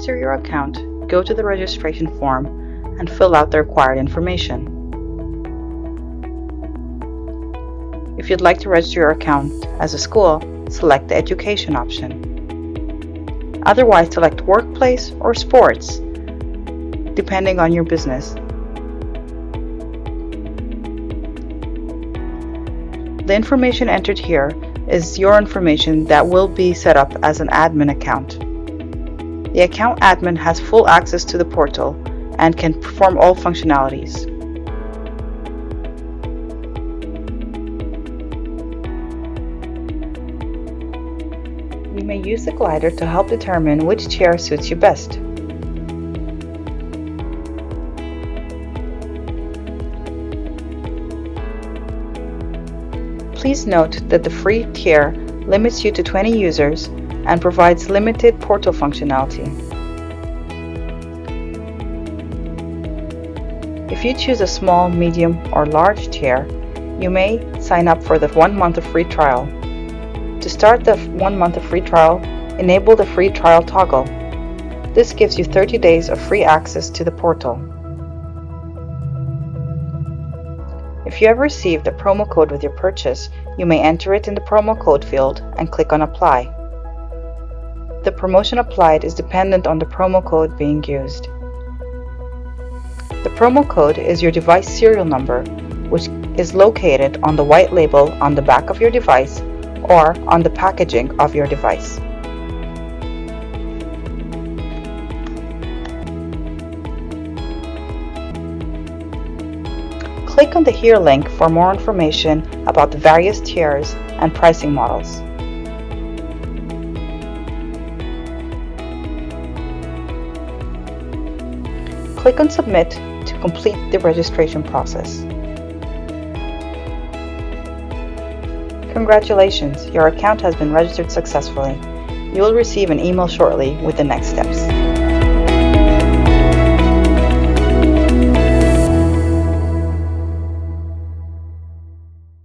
register your account, go to the registration form and fill out the required information. If you'd like to register your account as a school, select the Education option. Otherwise, select Workplace or Sports, depending on your business. The information entered here is your information that will be set up as an admin account. The account admin has full access to the portal and can perform all functionalities. You may use the glider to help determine which chair suits you best. Please note that the free tier limits you to 20 users and provides limited portal functionality. If you choose a small, medium, or large tier, you may sign up for the 1 month of free trial. To start the 1 month of free trial, enable the free trial toggle. This gives you 30 days of free access to the portal. If you have received a promo code with your purchase, you may enter it in the promo code field and click on Apply. The promotion applied is dependent on the promo code being used. The promo code is your device serial number, which is located on the white label on the back of your device or on the packaging of your device. Click on the Here link for more information about the various tiers and pricing models. Click on Submit to complete the registration process. Congratulations, your account has been registered successfully. You will receive an email shortly with the next steps.